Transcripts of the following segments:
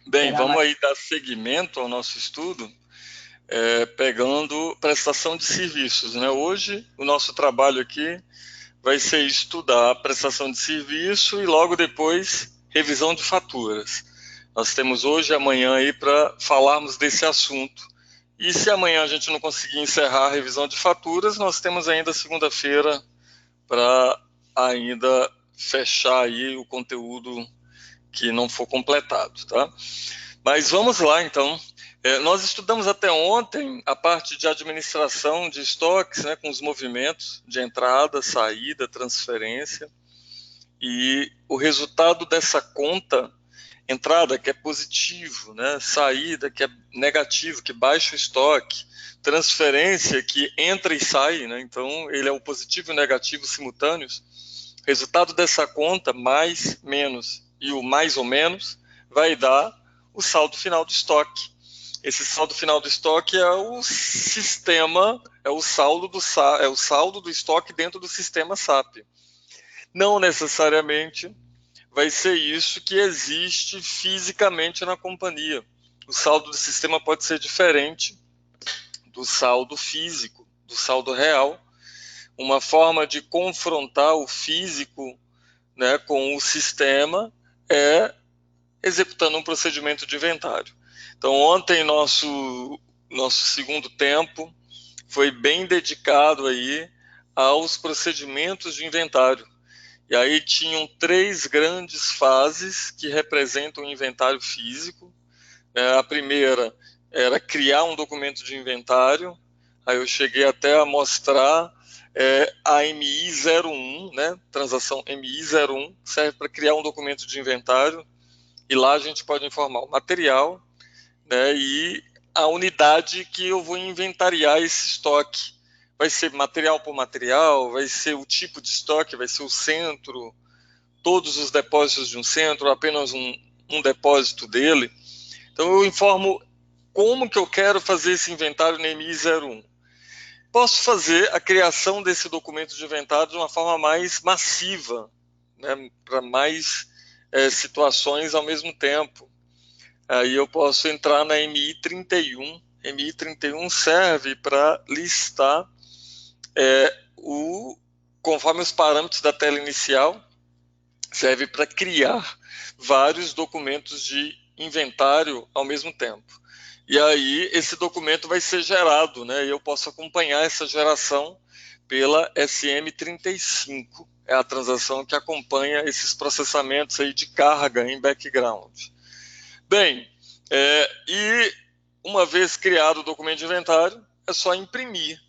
Bem, Será vamos mais. aí dar seguimento ao nosso estudo, pegando prestação de serviços, né? Hoje, o nosso trabalho aqui vai ser estudar a prestação de serviço e logo depois revisão de faturas. Nós temos hoje e amanhã aí para falarmos desse assunto. E se amanhã a gente não conseguir encerrar a revisão de faturas, nós temos ainda segunda-feira para ainda fechar aí o conteúdo que não for completado, tá? Mas vamos lá, então. Nós estudamos até ontem a parte de administração de estoques, né, com os movimentos de entrada, saída, transferência. E o resultado dessa conta, entrada, que é positivo, né, saída, que é negativo, que baixa o estoque, transferência, que entra e sai, né, então ele é o positivo e o negativo simultâneos. Resultado dessa conta, mais, menos e o mais ou menos, vai dar o saldo final do estoque. Esse saldo final do estoque é o sistema, é o saldo do estoque dentro do sistema SAP. Não necessariamente vai ser isso que existe fisicamente na companhia. O saldo do sistema pode ser diferente do saldo físico, do saldo real. Uma forma de confrontar o físico, né, com o sistema é executando um procedimento de inventário. Então, ontem nosso segundo tempo foi bem dedicado aí aos procedimentos de inventário. E aí tinham três grandes fases que representam o inventário físico. A primeira era criar um documento de inventário. Aí eu cheguei até a mostrar a MI01, né? Transação MI01 serve para criar um documento de inventário e lá a gente pode informar o material, né, e a unidade que eu vou inventariar esse estoque. Vai ser material por material, vai ser o tipo de estoque, vai ser o centro, todos os depósitos de um centro, apenas um depósito dele. Então eu informo como que eu quero fazer esse inventário no MI01. Posso fazer a criação desse documento de inventário de uma forma mais massiva, né, para mais situações ao mesmo tempo. Aí eu posso entrar na MI31. MI31 serve para listar conforme os parâmetros da tela inicial, serve para criar vários documentos de inventário ao mesmo tempo. E aí esse documento vai ser gerado, né? E eu posso acompanhar essa geração pela SM35. É a transação que acompanha esses processamentos aí de carga em background. Bem, e uma vez criado o documento de inventário, é só imprimir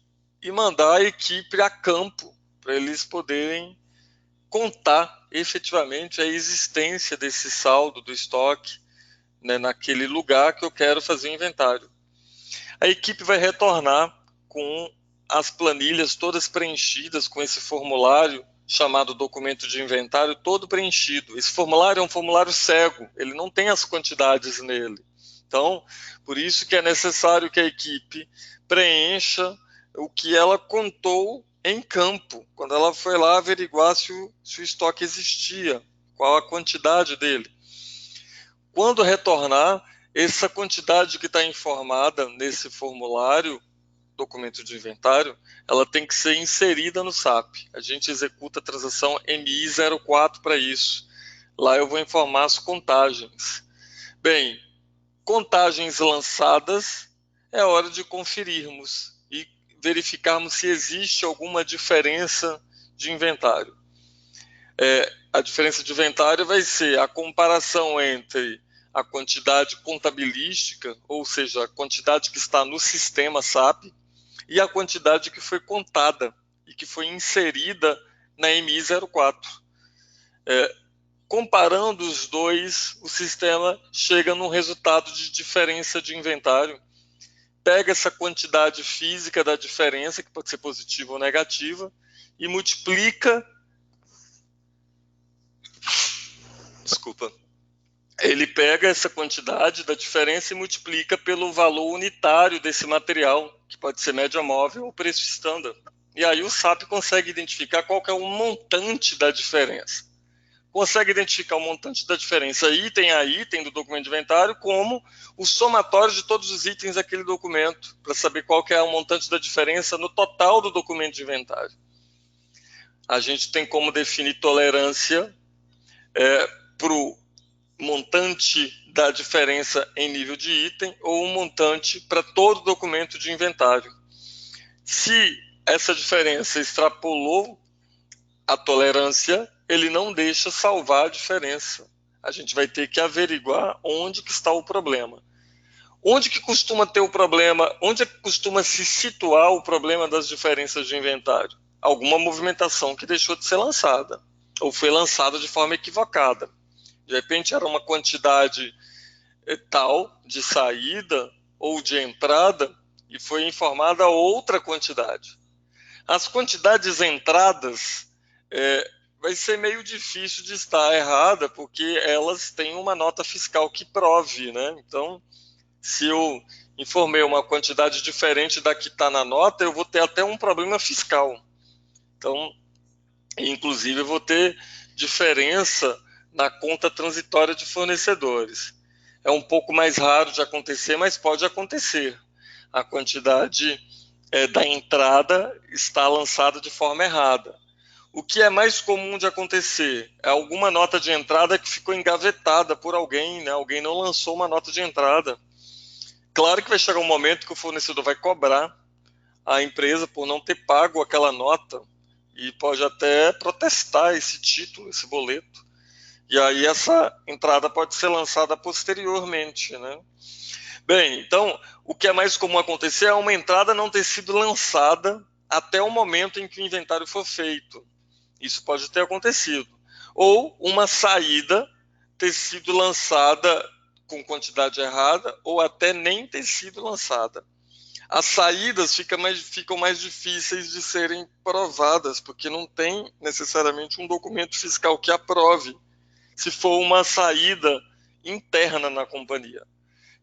e mandar a equipe a campo para eles poderem contar efetivamente a existência desse saldo do estoque, né, naquele lugar que eu quero fazer o inventário. A equipe vai retornar com as planilhas todas preenchidas com esse formulário chamado documento de inventário todo preenchido. Esse formulário é um formulário cego, ele não tem as quantidades nele. Então, por isso que é necessário que a equipe preencha o que ela contou em campo, quando ela foi lá averiguar se o estoque existia, qual a quantidade dele. Quando retornar, essa quantidade que está informada nesse formulário, documento de inventário, ela tem que ser inserida no SAP. A gente executa a transação MI04 para isso. Lá eu vou informar as contagens. Bem, contagens lançadas, é hora de conferirmos e verificarmos se existe alguma diferença de inventário. A diferença de inventário vai ser a comparação entre a quantidade contabilística, ou seja, a quantidade que está no sistema SAP, e a quantidade que foi contada e que foi inserida na MI04. Comparando os dois, o sistema chega num resultado de diferença de inventário, pega essa quantidade física da diferença, que pode ser positiva ou negativa, e multiplica, desculpa, ele pega essa quantidade da diferença e multiplica pelo valor unitário desse material, que pode ser média móvel ou preço estándar. E aí o SAP consegue identificar qual que é o montante da diferença. consegue identificar o montante da diferença item a item do documento de inventário como o somatório de todos os itens daquele documento, para saber qual que é o montante da diferença no total do documento de inventário. A gente tem como definir tolerância para o montante da diferença em nível de item ou um montante para todo documento de inventário. Se essa diferença extrapolou a tolerância, ele não deixa salvar a diferença. A gente vai ter que averiguar onde que está o problema. Onde que costuma ter o problema? Onde é que costuma se situar o problema das diferenças de inventário? Alguma movimentação que deixou de ser lançada, ou foi lançada de forma equivocada. De repente era uma quantidade tal de saída ou de entrada e foi informada outra quantidade. As quantidades entradas vai ser meio difícil de estar errada, porque elas têm uma nota fiscal que prove, né? Então, se eu informei uma quantidade diferente da que está na nota, eu vou ter até um problema fiscal. Então, inclusive, eu vou ter diferença na conta transitória de fornecedores. É um pouco mais raro de acontecer, mas pode acontecer. A quantidade da entrada está lançada de forma errada. O que é mais comum de acontecer é alguma nota de entrada que ficou engavetada por alguém, né? Alguém não lançou uma nota de entrada. Claro que vai chegar um momento que o fornecedor vai cobrar a empresa por não ter pago aquela nota e pode até protestar esse título, esse boleto. E aí essa entrada pode ser lançada posteriormente, né? Bem, então, o que é mais comum acontecer é uma entrada não ter sido lançada até o momento em que o inventário for feito. Isso pode ter acontecido. Ou uma saída ter sido lançada com quantidade errada ou até nem ter sido lançada. As saídas ficam mais difíceis de serem provadas, porque não tem necessariamente um documento fiscal que aprove se for uma saída interna na companhia.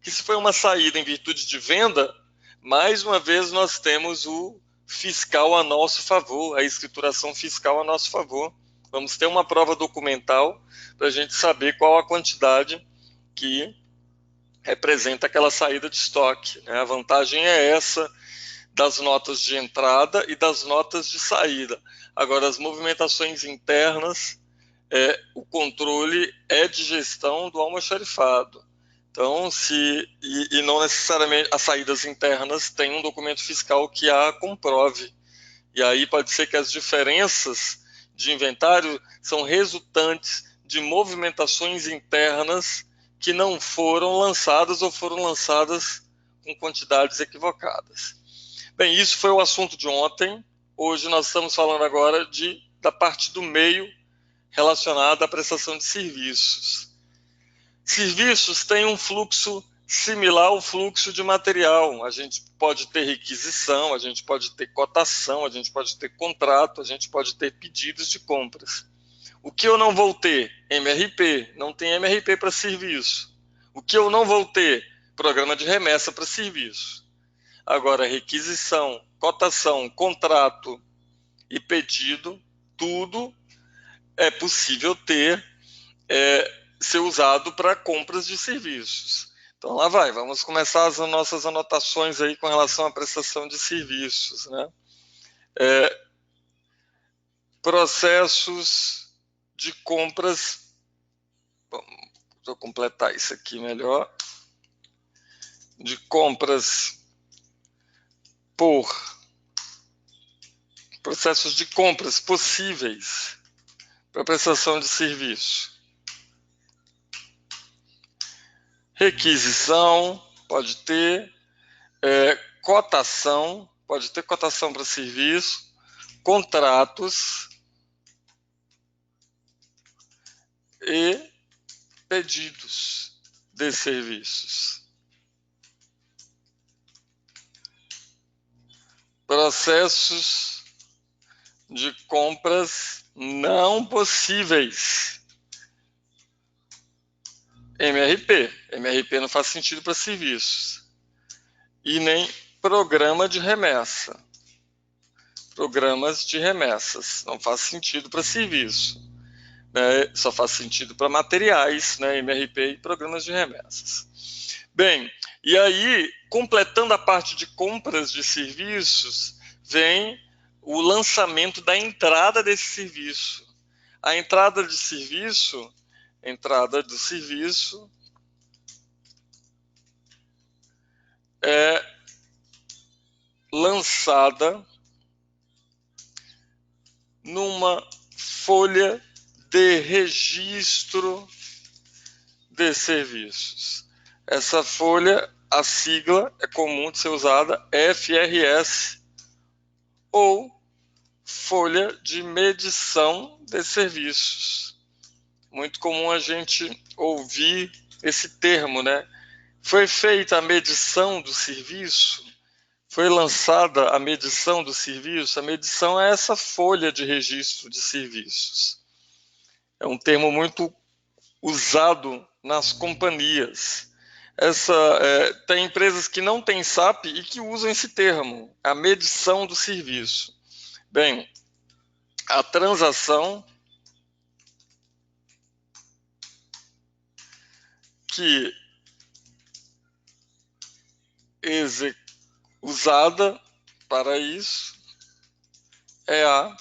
Que se foi uma saída em virtude de venda, mais uma vez nós temos o fiscal a nosso favor, a escrituração fiscal a nosso favor. Vamos ter uma prova documental para a gente saber qual a quantidade que representa aquela saída de estoque, né? A vantagem é essa das notas de entrada e das notas de saída. Agora, as movimentações internas, o controle é de gestão do almoxarifado. Então, e não necessariamente as saídas internas têm um documento fiscal que a comprove. E aí pode ser que as diferenças de inventário são resultantes de movimentações internas que não foram lançadas ou foram lançadas com quantidades equivocadas. Bem, isso foi o assunto de ontem. Hoje nós estamos falando agora da parte do meio relacionada à prestação de serviços. Serviços têm um fluxo similar ao fluxo de material. A gente pode ter requisição, a gente pode ter cotação, a gente pode ter contrato, a gente pode ter pedidos de compras. O que eu não vou ter? MRP. Não tem MRP para serviço. O que eu não vou ter? Programa de remessa para serviço. Agora, requisição, cotação, contrato e pedido, tudo é possível ser usado para compras de serviços. Então, lá vai, vamos começar as nossas anotações aí com relação à prestação de serviços, né? Processos de compras, deixa eu completar isso aqui melhor, de compras por processos de compras possíveis para prestação de serviço. Requisição, pode ter, cotação, pode ter cotação para serviço, contratos e pedidos de serviços. Processos de compras não possíveis. MRP. MRP não faz sentido para serviços. E nem programa de remessa. Programas de remessas. Não faz sentido para serviço. né? Só faz sentido para materiais, né? MRP e programas de remessas. Bem, e aí, completando a parte de compras de serviços, vem o lançamento da entrada desse serviço. A entrada do serviço é lançada numa folha de registro de serviços. Essa folha, a sigla é comum de ser usada FRS ou folha de medição de serviços. Muito comum a gente ouvir esse termo, né? Foi feita a medição do serviço, foi lançada a medição do serviço. A medição é essa folha de registro de serviços. É um termo muito usado nas companhias. Tem empresas que não têm SAP e que usam esse termo, a medição do serviço. Bem, a transação que usada para isso é a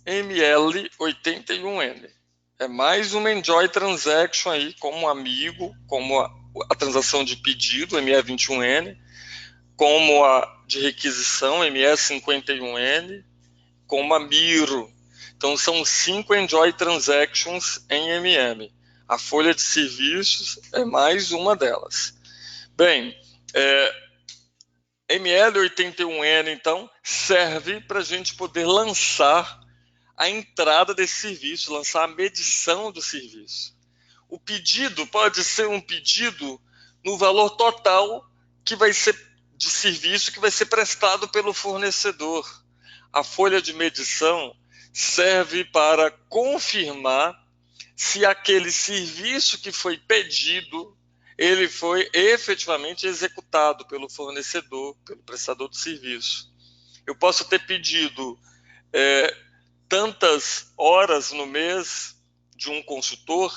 ML81N. É mais uma Enjoy Transaction aí, como amigo, como a transação de pedido, ME21N, como a de requisição, ME51N, como a Miro. Então, são 5 Enjoy Transactions em MM. A folha de serviços é mais uma delas. Bem, ML81N, então, serve para a gente poder lançar a entrada desse serviço, lançar a medição do serviço. O pedido pode ser um pedido no valor total que vai ser de serviço que vai ser prestado pelo fornecedor. A folha de medição serve para confirmar se aquele serviço que foi pedido, ele foi efetivamente executado pelo fornecedor, pelo prestador de serviço. Eu posso ter pedido tantas horas no mês de um consultor,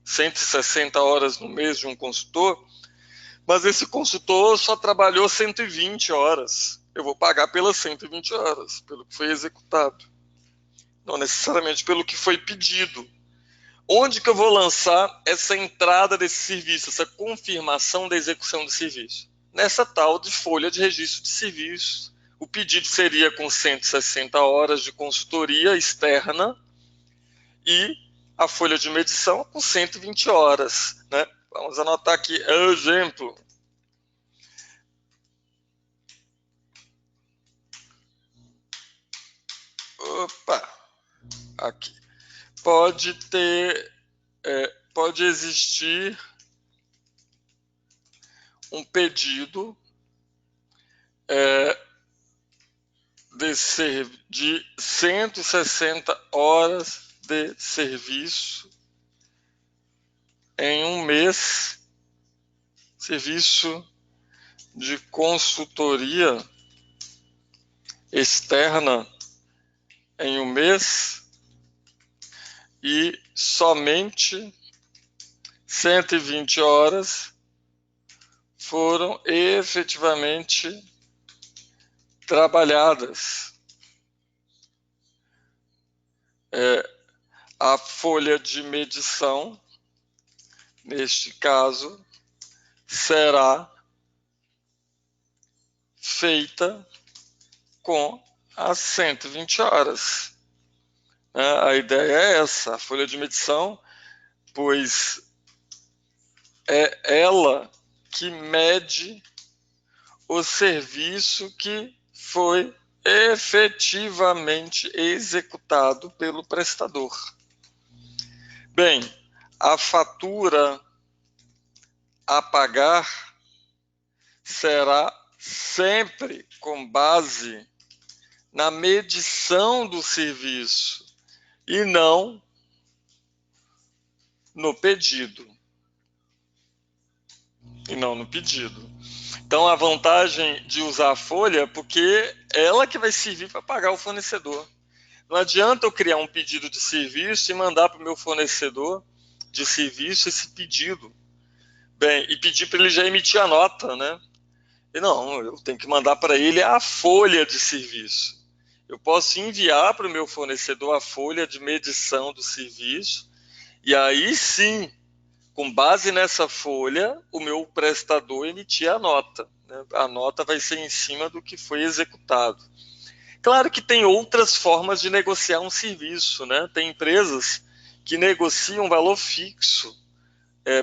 160 horas no mês de um consultor, mas esse consultor só trabalhou 120 horas. Eu vou pagar pelas 120 horas, pelo que foi executado. Não necessariamente pelo que foi pedido. Onde que eu vou lançar essa entrada desse serviço, essa confirmação da execução do serviço? Nessa tal de folha de registro de serviços. O pedido seria com 160 horas de consultoria externa e a folha de medição com 120 horas. Né? Vamos anotar aqui, exemplo. Opa, aqui. Pode existir um pedido de 160 horas de serviço em um mês, serviço de consultoria externa em um mês, e somente 120 horas foram efetivamente trabalhadas. A folha de medição, neste caso, será feita com as 120 horas. A ideia é essa, a folha de medição, pois é ela que mede o serviço que foi efetivamente executado pelo prestador. Bem, a fatura a pagar será sempre com base na medição do serviço e não no pedido. Então, a vantagem de usar a folha é porque ela que vai servir para pagar o fornecedor. Não adianta eu criar um pedido de serviço e mandar para o meu fornecedor de serviço esse pedido. Bem, e pedir para ele já emitir a nota, né? E não, eu tenho que mandar para ele a folha de serviço. Eu posso enviar para o meu fornecedor a folha de medição do serviço, e aí sim, com base nessa folha, o meu prestador emitir a nota, né? A nota vai ser em cima do que foi executado. Claro que tem outras formas de negociar um serviço, né? Tem empresas que negociam um valor fixo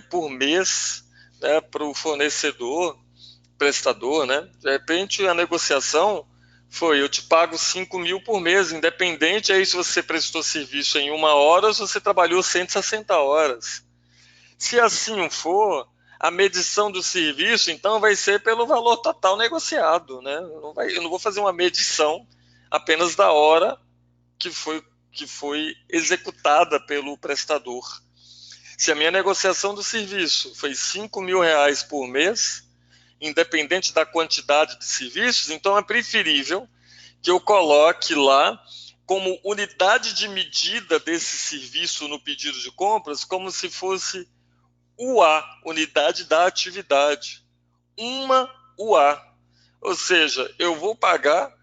por mês, né, para o fornecedor, prestador, né? De repente a negociação foi: eu te pago 5 mil por mês, independente aí se você prestou serviço em 1 hora ou se você trabalhou 160 horas. Se assim for, a medição do serviço, então, vai ser pelo valor total negociado, né? Eu não vou fazer uma medição apenas da hora que foi executada pelo prestador. Se a minha negociação do serviço foi 5 mil reais por mês, independente da quantidade de serviços, então é preferível que eu coloque lá como unidade de medida desse serviço no pedido de compras, como se fosse UA, unidade da atividade. Uma UA. Ou seja, eu vou pagar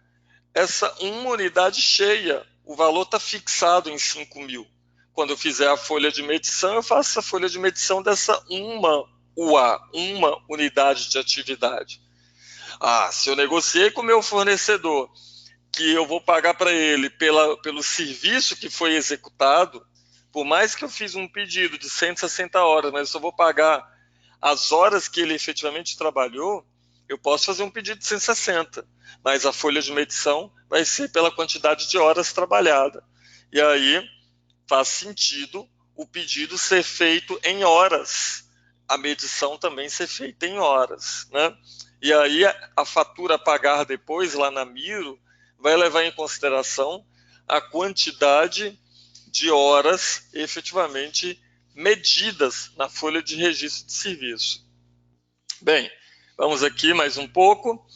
essa uma unidade cheia. O valor está fixado em 5 mil. Quando eu fizer a folha de medição, eu faço a folha de medição dessa uma UA, uma unidade de atividade. Se eu negociei com o meu fornecedor que eu vou pagar para ele pelo serviço que foi executado, por mais que eu fiz um pedido de 160 horas, mas eu só vou pagar as horas que ele efetivamente trabalhou, eu posso fazer um pedido de 160, mas a folha de medição vai ser pela quantidade de horas trabalhada. E aí faz sentido o pedido ser feito em horas, a medição também ser feita em horas, né? E aí a fatura a pagar depois, lá na Miro, vai levar em consideração a quantidade de horas efetivamente medidas na folha de registro de serviço. Bem, vamos aqui mais um pouco.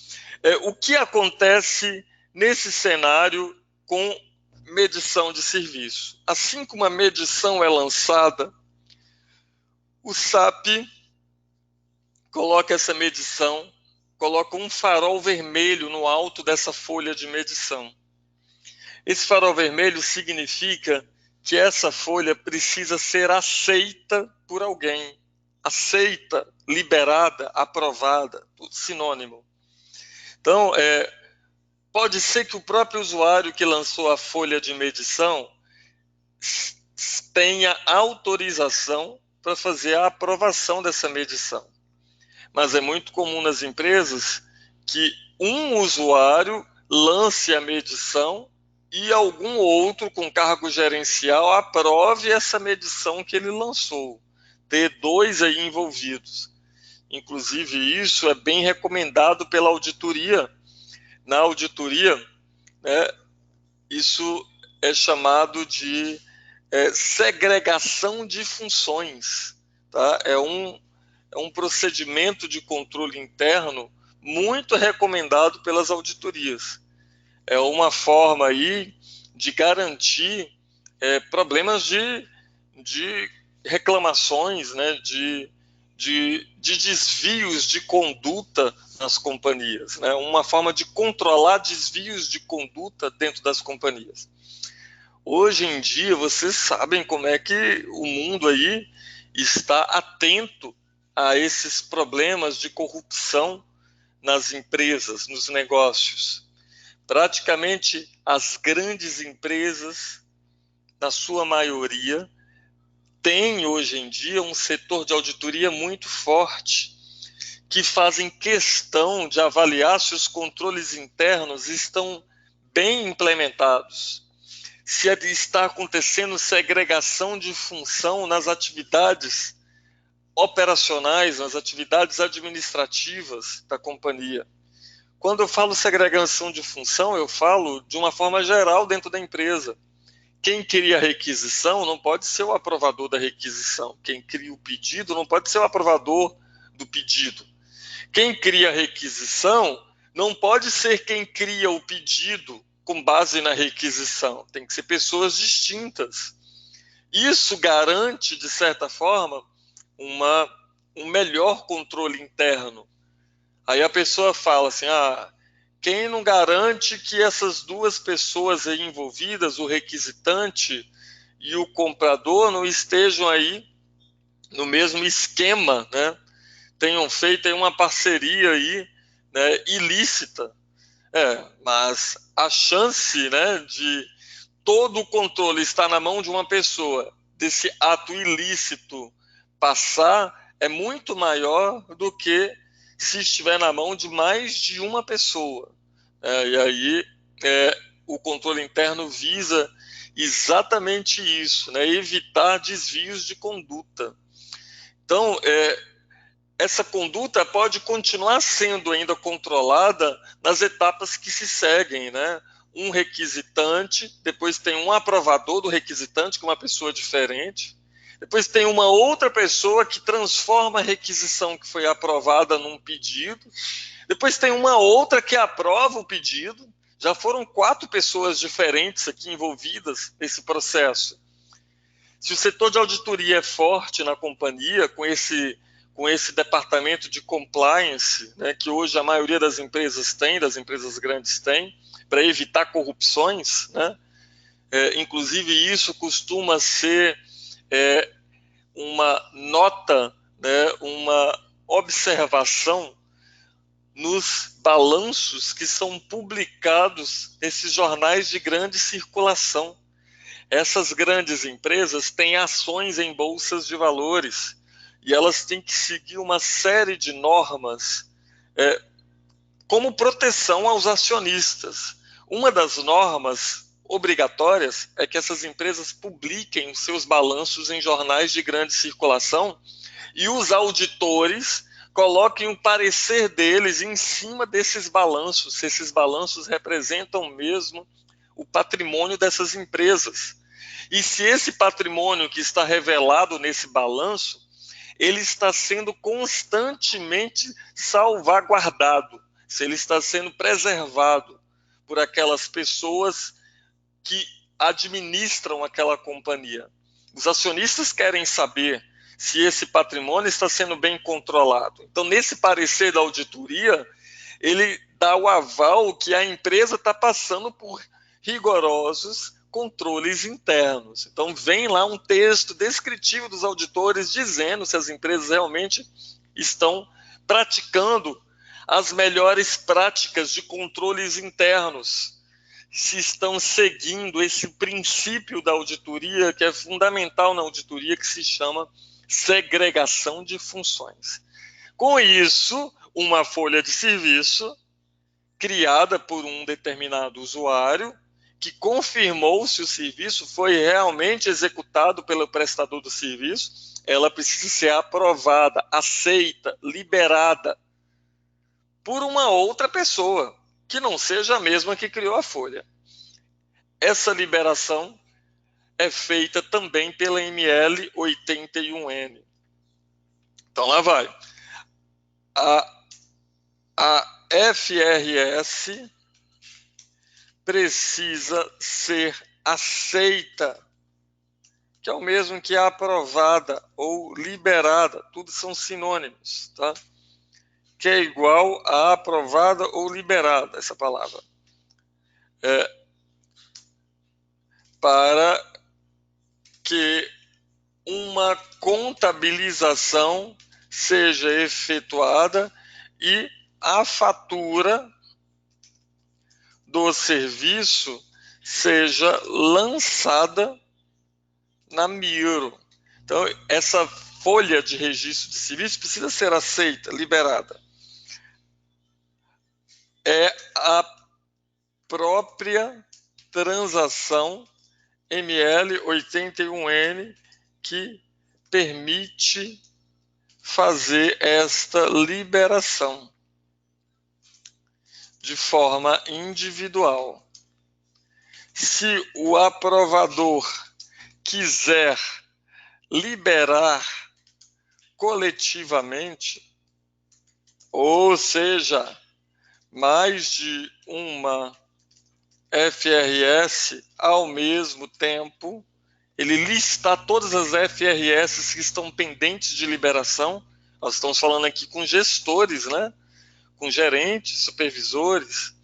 O que acontece nesse cenário com medição de serviço? Assim como a medição é lançada, o SAP coloca essa medição, coloca um farol vermelho no alto dessa folha de medição. Esse farol vermelho significa que essa folha precisa ser aceita por alguém. Aceita, liberada, aprovada, tudo sinônimo. Então, pode ser que o próprio usuário que lançou a folha de medição tenha autorização para fazer a aprovação dessa medição. Mas é muito comum nas empresas que um usuário lance a medição e algum outro com cargo gerencial aprove essa medição que ele lançou. Ter dois aí envolvidos. Inclusive, isso é bem recomendado pela auditoria. Na auditoria, né, isso é chamado de segregação de funções. Tá? É um procedimento de controle interno muito recomendado pelas auditorias. É uma forma aí de garantir problemas de reclamações, né, de desvios de conduta nas companhias, né, uma forma de controlar desvios de conduta dentro das companhias. Hoje em dia, vocês sabem como é que o mundo aí está atento a esses problemas de corrupção nas empresas, nos negócios. Praticamente as grandes empresas, na sua maioria, têm hoje em dia um setor de auditoria muito forte, que fazem questão de avaliar se os controles internos estão bem implementados, se está acontecendo segregação de função nas atividades operacionais, nas atividades administrativas da companhia. Quando eu falo segregação de função, eu falo de uma forma geral dentro da empresa. Quem cria a requisição não pode ser o aprovador da requisição. Quem cria o pedido não pode ser o aprovador do pedido. Quem cria a requisição não pode ser quem cria o pedido com base na requisição, tem que ser pessoas distintas. Isso garante, de certa forma, um melhor controle interno. Aí a pessoa fala assim, quem não garante que essas duas pessoas aí envolvidas, o requisitante e o comprador, não estejam aí no mesmo esquema, né? Tenham feito aí uma parceria aí, né, ilícita. Mas a chance, né, de todo o controle estar na mão de uma pessoa, desse ato ilícito passar, é muito maior do que se estiver na mão de mais de uma pessoa. E aí o controle interno visa exatamente isso, né, evitar desvios de conduta. Então, essa conduta pode continuar sendo ainda controlada nas etapas que se seguem, né? Um requisitante, depois tem um aprovador do requisitante, que é uma pessoa diferente, depois tem uma outra pessoa que transforma a requisição que foi aprovada num pedido, depois tem uma outra que aprova o pedido. Já foram 4 pessoas diferentes aqui envolvidas nesse processo. Se o setor de auditoria é forte na companhia, com esse departamento de compliance, né, que hoje a maioria das empresas tem, das empresas grandes tem, para evitar corrupções, né? Inclusive isso costuma ser uma nota, né, uma observação nos balanços que são publicados nesses jornais de grande circulação. Essas grandes empresas têm ações em bolsas de valores e elas têm que seguir uma série de normas como proteção aos acionistas. Uma das normas obrigatórias é que essas empresas publiquem os seus balanços em jornais de grande circulação e os auditores coloquem o parecer deles em cima desses balanços, se esses balanços representam mesmo o patrimônio dessas empresas. E se esse patrimônio que está revelado nesse balanço, ele está sendo constantemente salvaguardado, se ele está sendo preservado por aquelas pessoas que administram aquela companhia. Os acionistas querem saber se esse patrimônio está sendo bem controlado. Então, nesse parecer da auditoria, ele dá o aval que a empresa está passando por rigorosos controles internos. Então, vem lá um texto descritivo dos auditores dizendo se as empresas realmente estão praticando as melhores práticas de controles internos, se estão seguindo esse princípio da auditoria, que é fundamental na auditoria, que se chama segregação de funções. Com isso, uma folha de serviço criada por um determinado usuário que confirmou se o serviço foi realmente executado pelo prestador do serviço, ela precisa ser aprovada, aceita, liberada por uma outra pessoa, que não seja a mesma que criou a folha. Essa liberação é feita também pela ML 81N. Então lá vai. A FRS precisa ser aceita, que é o mesmo que aprovada ou liberada, tudo são sinônimos, tá? Que é igual a aprovada ou liberada, essa palavra. Para que uma contabilização seja efetuada e a fatura do serviço seja lançada na Miro. Então, essa folha de registro de serviço precisa ser aceita, liberada. É a própria transação ML 81N que permite fazer esta liberação de forma individual. Se o aprovador quiser liberar coletivamente, ou seja, mais de uma FRS ao mesmo tempo, ele listar todas as FRS que estão pendentes de liberação. Nós estamos falando aqui com gestores, né? Com gerentes, supervisores.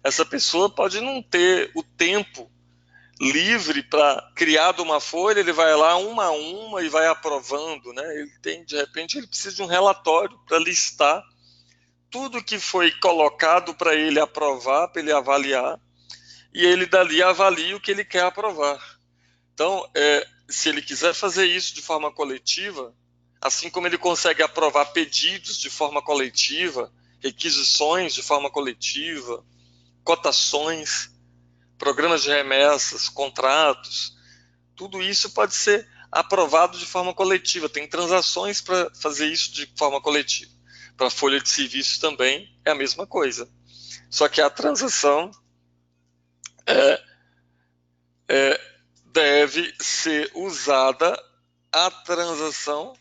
Essa pessoa pode não ter o tempo livre para criar de uma folha, ele vai lá uma a uma e vai aprovando, né? De repente ele precisa de um relatório para listar tudo que foi colocado para ele aprovar, para ele avaliar, e ele dali avalia o que ele quer aprovar. Então, se ele quiser fazer isso de forma coletiva, assim como ele consegue aprovar pedidos de forma coletiva, requisições de forma coletiva, cotações, programas de remessas, contratos, tudo isso pode ser aprovado de forma coletiva. Tem transações para fazer isso de forma coletiva. Para a folha de serviço também é a mesma coisa. Só que a transação deve ser usada a transação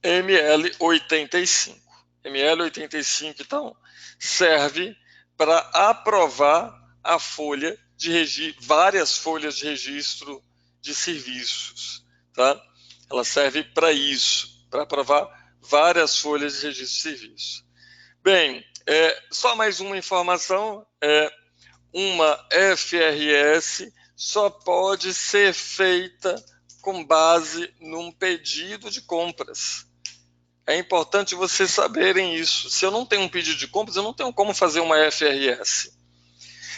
ML85. ML85, então, serve para aprovar a folha de registro, várias folhas de registro de serviços. Tá? Ela serve para isso, para aprovar várias folhas de registro de serviços. Bem, só mais uma informação, uma FRS só pode ser feita com base num pedido de compras. É importante vocês saberem isso. Se eu não tenho um pedido de compras, eu não tenho como fazer uma FRS.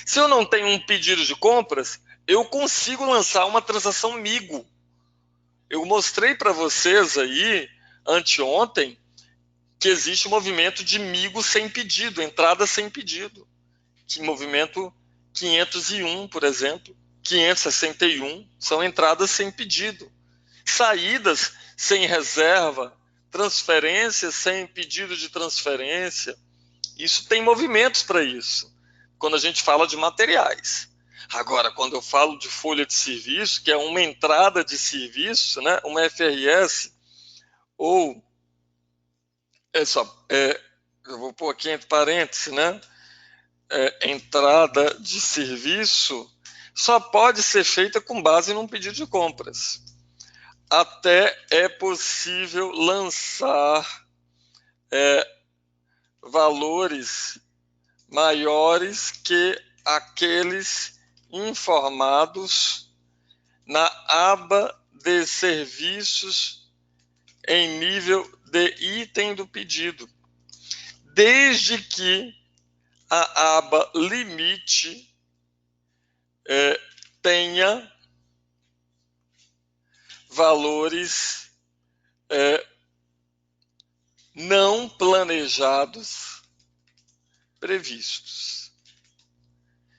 Se eu não tenho um pedido de compras, eu consigo lançar uma transação MIGO. Eu mostrei para vocês aí, anteontem, que existe o movimento de MIGO sem pedido, entrada sem pedido. Que movimento 501, por exemplo, 561, são entradas sem pedido. Saídas sem reserva, transferências sem pedido de transferência. Isso tem movimentos para isso, quando a gente fala de materiais. Agora, quando eu falo de folha de serviço, que é uma entrada de serviço, né, uma FRS, ou, eu vou pôr aqui entre parênteses, né, entrada de serviço, só pode ser feita com base num pedido de compras. Até é possível lançar valores maiores que aqueles informados na aba de serviços em nível de item do pedido, desde que a aba limite tenha valores não planejados previstos.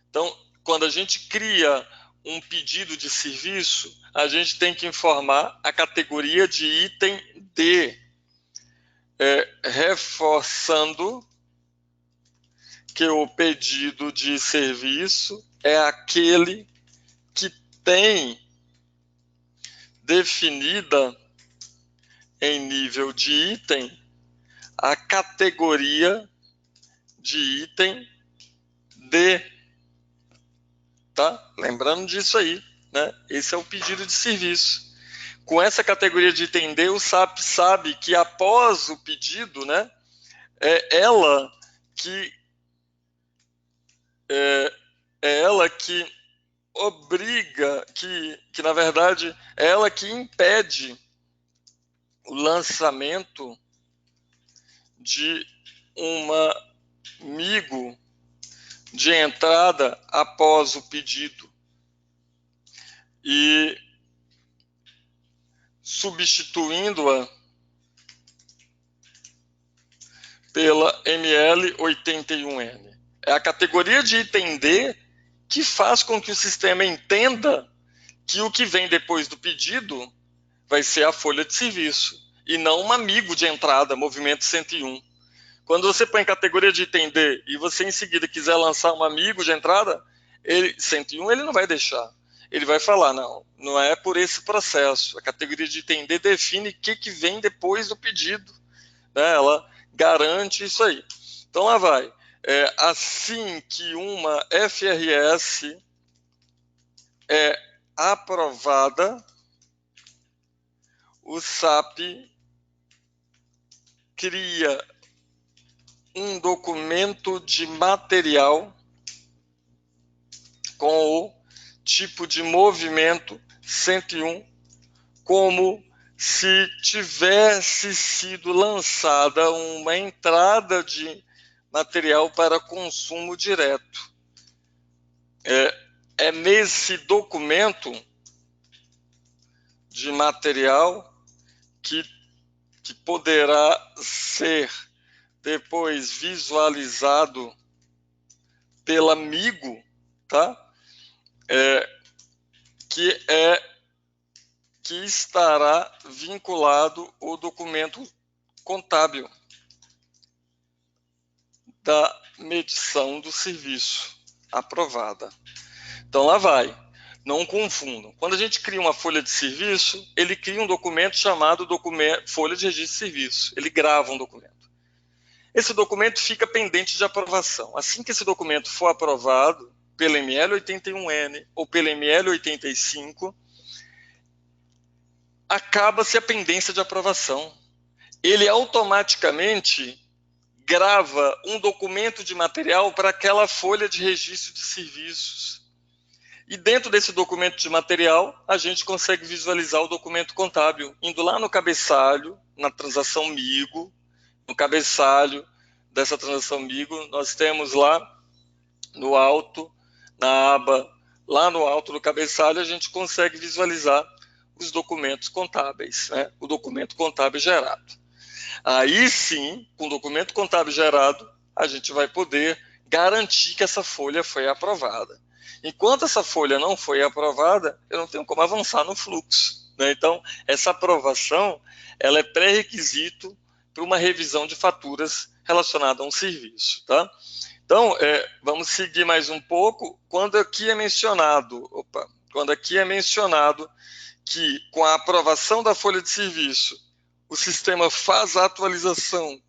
Então, quando a gente cria um pedido de serviço, a gente tem que informar a categoria de item D, reforçando que o pedido de serviço é aquele que tem definida em nível de item a categoria de item D. Tá? Lembrando disso aí, né? Esse é o pedido de serviço. Com essa categoria de item D, o SAP sabe que após o pedido, né, é ela que obriga, que na verdade é ela que impede o lançamento de uma MIGO de entrada após o pedido e substituindo-a pela ML81N. É a categoria de item D que faz com que o sistema entenda que o que vem depois do pedido vai ser a folha de serviço e não um amigo de entrada, movimento 101. Quando você põe categoria de item D e você em seguida quiser lançar um amigo de entrada, 101 ele não vai deixar. Ele vai falar, não é por esse processo. A categoria de item D define o que vem depois do pedido. Né? Ela garante isso aí. Então lá vai. assim que uma FRS é aprovada, o SAP cria um documento de material com o tipo de movimento 101, como se tivesse sido lançada uma entrada de material para consumo direto. É nesse documento de material que poderá ser depois visualizado pela MIGO, tá? Que estará vinculado o documento contábil da medição do serviço aprovada. Então, lá vai. Não confundam. Quando a gente cria uma folha de serviço, ele cria um documento chamado folha de registro de serviço. Ele grava um documento. Esse documento fica pendente de aprovação. Assim que esse documento for aprovado pela ML 81N ou pela ML 85, acaba-se a pendência de aprovação. Ele automaticamente grava um documento de material para aquela folha de registro de serviços. E dentro desse documento de material, a gente consegue visualizar o documento contábil, indo lá no cabeçalho, na transação MIGO, no cabeçalho dessa transação MIGO, nós temos lá no alto, na aba, lá no alto do cabeçalho, a gente consegue visualizar os documentos contábeis, né? O documento contábil gerado. Aí sim, com o documento contábil gerado, a gente vai poder garantir que essa folha foi aprovada. Enquanto essa folha não foi aprovada, eu não tenho como avançar no fluxo, né? Então, essa aprovação ela é pré-requisito para uma revisão de faturas relacionada a um serviço, tá? Então, vamos seguir mais um pouco. Quando aqui é mencionado que com a aprovação da folha de serviço, o sistema faz a atualização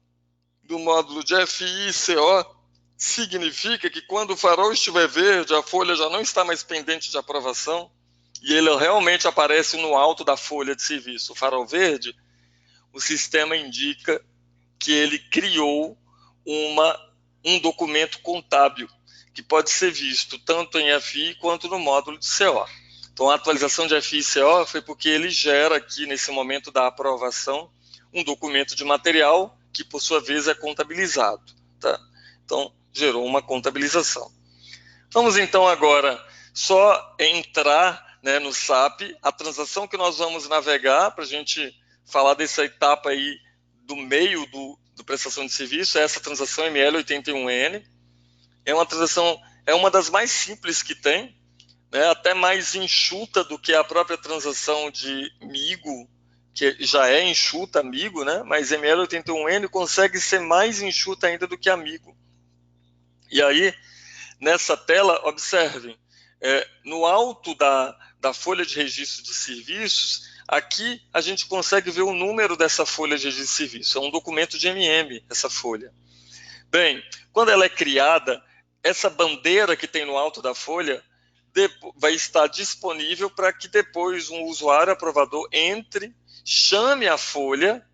do módulo de FI e CO, significa que quando o farol estiver verde, a folha já não está mais pendente de aprovação e ele realmente aparece no alto da folha de serviço, o farol verde, o sistema indica que ele criou um documento contábil que pode ser visto tanto em FI quanto no módulo de CO. Então, a atualização de FI e CO foi porque ele gera aqui, nesse momento da aprovação, um documento de material que, por sua vez, é contabilizado, tá? Então, gerou uma contabilização. Vamos, então, agora só entrar, né, no SAP, a transação que nós vamos navegar, para a gente falar dessa etapa aí do meio do prestação de serviço, é essa transação ML81N. É uma transação, é uma das mais simples que tem, né, até mais enxuta do que a própria transação de MIGO, que já é enxuta MIGO, né, mas ML81N consegue ser mais enxuta ainda do que a MIGO. E aí, nessa tela, observem, no alto da folha de registro de serviços, aqui a gente consegue ver o número dessa folha de registro de serviço. É um documento de MM, essa folha. Bem, quando ela é criada, essa bandeira que tem no alto da folha vai estar disponível para que depois um usuário aprovador entre, chame a folha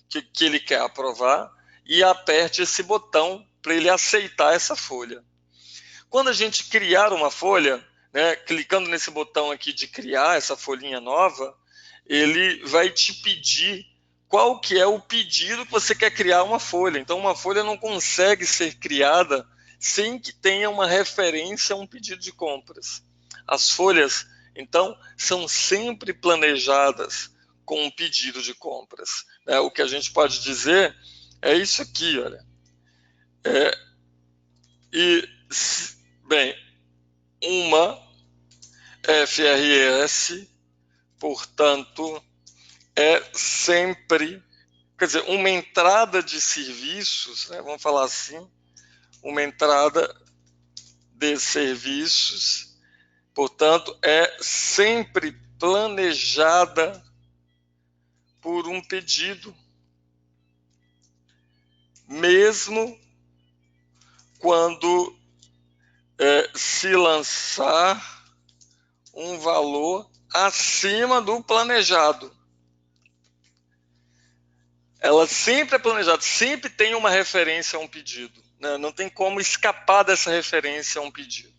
que ele quer aprovar e aperte esse botão para ele aceitar essa folha. Quando a gente criar uma folha, né, clicando nesse botão aqui de criar essa folhinha nova, ele vai te pedir qual que é o pedido que você quer criar uma folha. Então, uma folha não consegue ser criada sem que tenha uma referência a um pedido de compras. As folhas, então, são sempre planejadas com um pedido de compras. O que a gente pode dizer é isso aqui, olha. Bem, uma FRS, portanto, é sempre, quer dizer, uma entrada de serviços, né, vamos falar assim, uma entrada de serviços, portanto, é sempre planejada por um pedido, mesmo quando se lançar um valor acima do planejado. Ela sempre é planejada, sempre tem uma referência a um pedido, né? Não tem como escapar dessa referência a um pedido.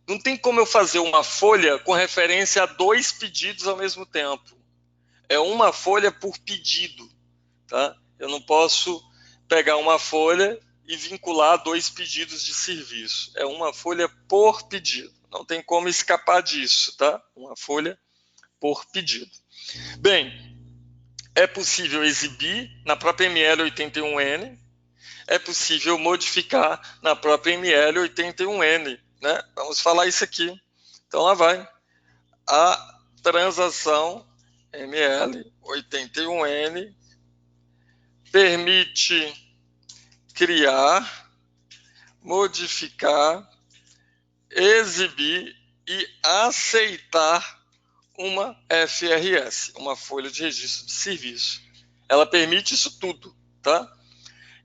Não tem como eu fazer uma folha com referência a 2 pedidos ao mesmo tempo. É uma folha por pedido, tá? Eu não posso pegar uma folha e vincular 2 pedidos de serviço. É uma folha por pedido. Não tem como escapar disso, tá? Uma folha por pedido. Bem, é possível exibir na própria ML81N, é possível modificar na própria ML81N, né? Vamos falar isso aqui. Então, lá vai. A transação ML81N permite criar, modificar, exibir e aceitar uma FRS, uma folha de registro de serviço. Ela permite isso tudo, tá?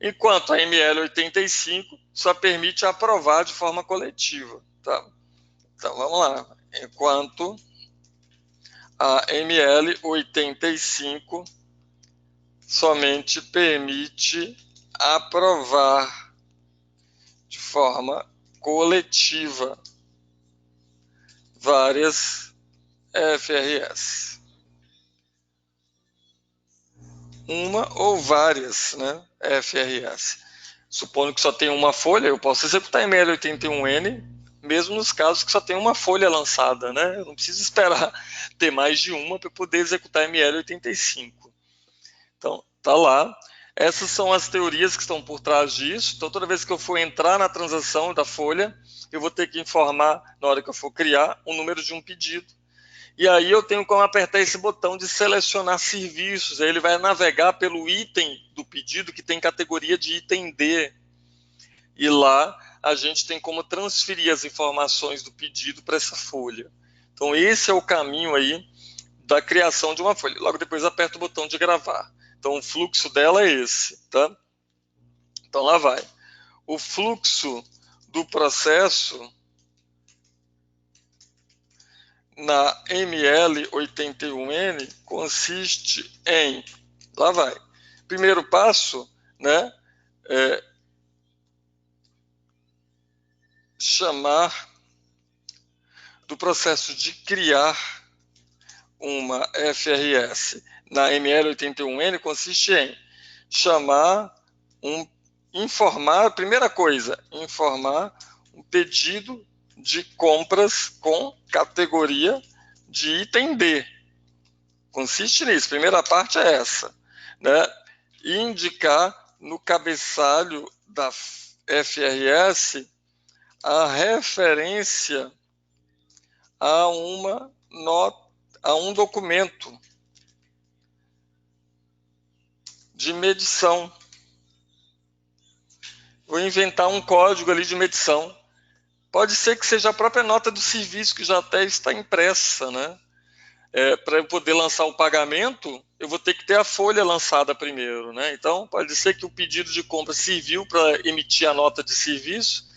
Enquanto a ML85 só permite aprovar de forma coletiva, tá? Então, vamos lá. Enquanto a ML85 somente permite aprovar de forma coletiva várias FRS. Uma ou várias, né, FRS. Supondo que só tem uma folha, eu posso executar ML81N, mesmo nos casos que só tem uma folha lançada, né? Eu não preciso esperar ter mais de uma para poder executar ML85. Então, tá lá. Essas são as teorias que estão por trás disso. Então, toda vez que eu for entrar na transação da folha, eu vou ter que informar, na hora que eu for criar, o número de um pedido. E aí eu tenho como apertar esse botão de selecionar serviços. Aí ele vai navegar pelo item do pedido que tem categoria de item D. E lá a gente tem como transferir as informações do pedido para essa folha. Então esse é o caminho aí da criação de uma folha. Logo depois aperto o botão de gravar. Então o fluxo dela é esse, tá? Então lá vai. O fluxo do processo na ML81N consiste em, lá vai, primeiro passo, né, chamar do processo de criar uma FRS na ML81N consiste em chamar informar, primeira coisa, informar um pedido de compras com categoria de item D. Consiste nisso, primeira parte é essa, né? E indicar no cabeçalho da FRS a referência a um documento de medição. Vou inventar um código ali de medição. Pode ser que seja a própria nota do serviço que já até está impressa, né? Para eu poder lançar o pagamento, eu vou ter que ter a folha lançada primeiro, né? Então, pode ser que o pedido de compra serviu para emitir a nota de serviço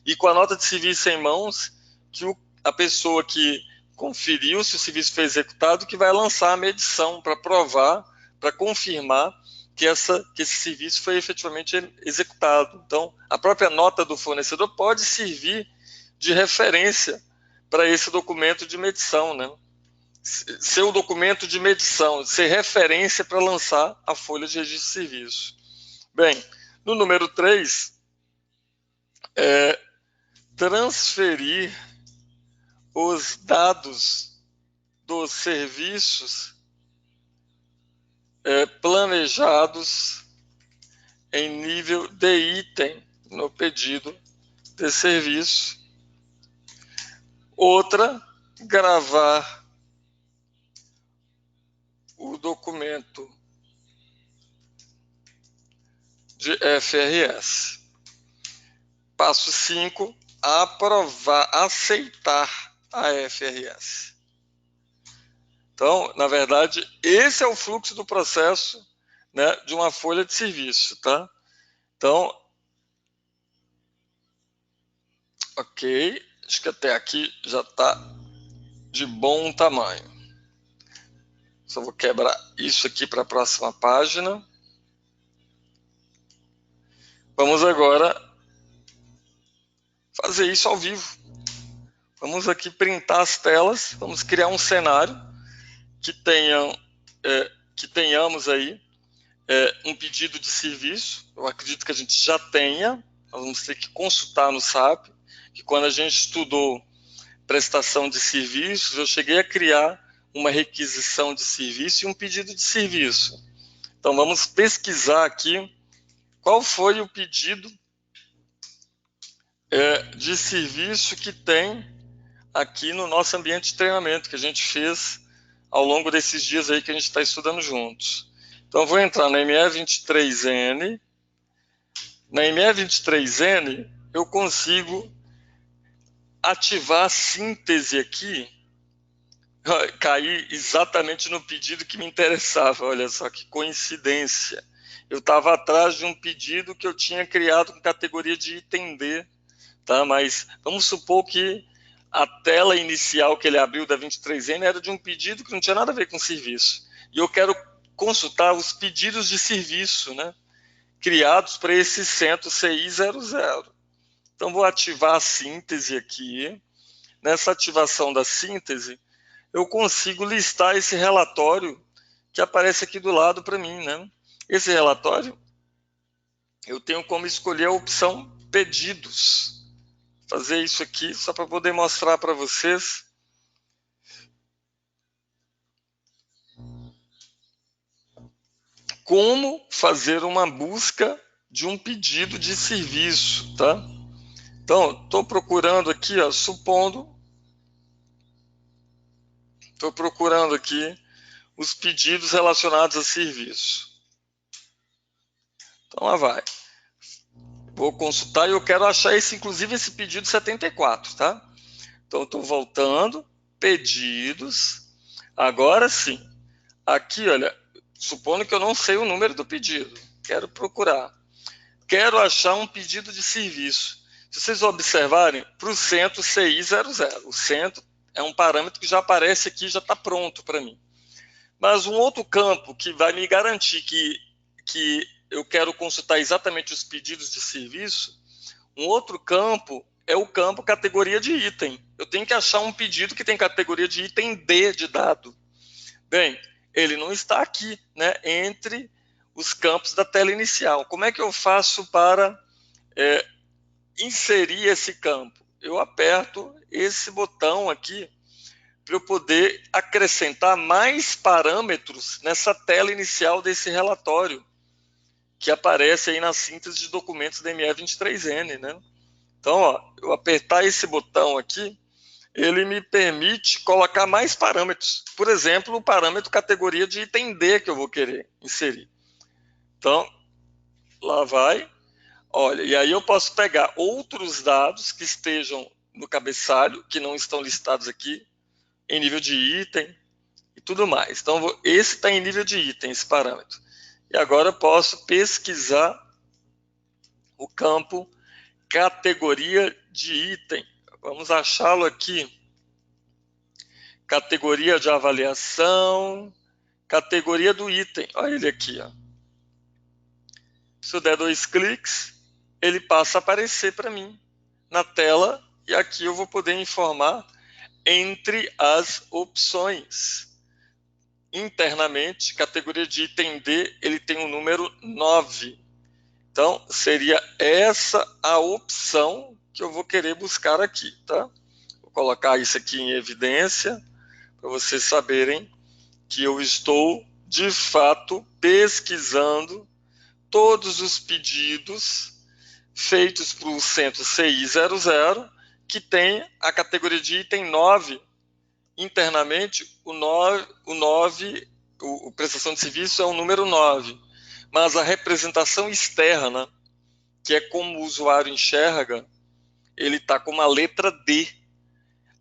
e com a nota de serviço em mãos, que a pessoa que conferiu se o serviço foi executado, que vai lançar a medição para provar, para confirmar que esse serviço foi efetivamente executado. Então, a própria nota do fornecedor pode servir de referência para esse documento de medição, né? Ser o documento de medição, ser referência para lançar a folha de registro de serviço. Bem, no número 3, transferir os dados dos serviços planejados em nível de item no pedido de serviço. Outra, gravar o documento de FRS. Passo 5, aceitar a FRS. Então, na verdade, esse é o fluxo do processo, né, de uma folha de serviço, tá? Então, Ok, acho que até aqui já está de bom tamanho. Só vou quebrar isso aqui para a próxima página. Vamos agora fazer isso ao vivo. Vamos aqui printar as telas, vamos criar um cenário que tenhamos aí um pedido de serviço. Eu acredito que a gente já tenha, nós vamos ter que consultar no SAP, que quando a gente estudou prestação de serviços, eu cheguei a criar uma requisição de serviço e um pedido de serviço. Então vamos pesquisar aqui qual foi o pedido de serviço que tem aqui no nosso ambiente de treinamento, que a gente fez ao longo desses dias aí que a gente está estudando juntos. Então eu vou entrar na ME23N. Na ME23N eu consigo ativar a síntese aqui, cair exatamente no pedido que me interessava. Olha só que coincidência. Eu estava atrás de um pedido que eu tinha criado com categoria de item D, tá? Mas vamos supor que a tela inicial que ele abriu da 23N era de um pedido que não tinha nada a ver com serviço. E eu quero consultar os pedidos de serviço, né, criados para esse centro CI00. Então vou ativar a síntese aqui. Nessa ativação da síntese, eu consigo listar esse relatório que aparece aqui do lado para mim, né? Esse relatório, eu tenho como escolher a opção pedidos. Fazer isso aqui só para poder mostrar para vocês. Como fazer uma busca de um pedido de serviço, tá? Então, estou procurando aqui, ó, estou procurando aqui os pedidos relacionados a serviço. Então, lá vai. Vou consultar e eu quero achar inclusive esse pedido 74, tá? Então, estou voltando, pedidos. Agora sim. Aqui, olha, supondo que eu não sei o número do pedido. Quero procurar. Quero achar um pedido de serviço. Se vocês observarem, para o centro CI00. O centro é um parâmetro que já aparece aqui, já está pronto para mim. Mas um outro campo que vai me garantir que eu quero consultar exatamente os pedidos de serviço, um outro campo é o campo categoria de item. Eu tenho que achar um pedido que tem categoria de item D de dado. Bem, ele não está aqui, né, entre os campos da tela inicial. Como é que eu faço para inserir esse campo? Eu aperto esse botão aqui para eu poder acrescentar mais parâmetros nessa tela inicial desse relatório, que aparece aí na síntese de documentos da ME23N, né? Então, ó, eu apertar esse botão aqui, ele me permite colocar mais parâmetros. Por exemplo, o parâmetro categoria de item D que eu vou querer inserir. Então, lá vai. Olha, e aí eu posso pegar outros dados que estejam no cabeçalho, que não estão listados aqui, em nível de item e tudo mais. Então, esse está em nível de item, esse parâmetro. E agora eu posso pesquisar o campo categoria de item. Vamos achá-lo aqui. Categoria de avaliação, categoria do item. Olha ele aqui, ó. Se eu der 2 cliques, ele passa a aparecer para mim na tela e aqui eu vou poder informar entre as opções. Internamente, categoria de item D, ele tem o número 9. Então, seria essa a opção que eu vou querer buscar aqui, tá? Vou colocar isso aqui em evidência para vocês saberem que eu estou, de fato, pesquisando todos os pedidos feitos para o centro CI00 que tem a categoria de item 9. Internamente, o prestação de serviço é o número 9. Mas a representação externa, que é como o usuário enxerga, ele está com uma letra D.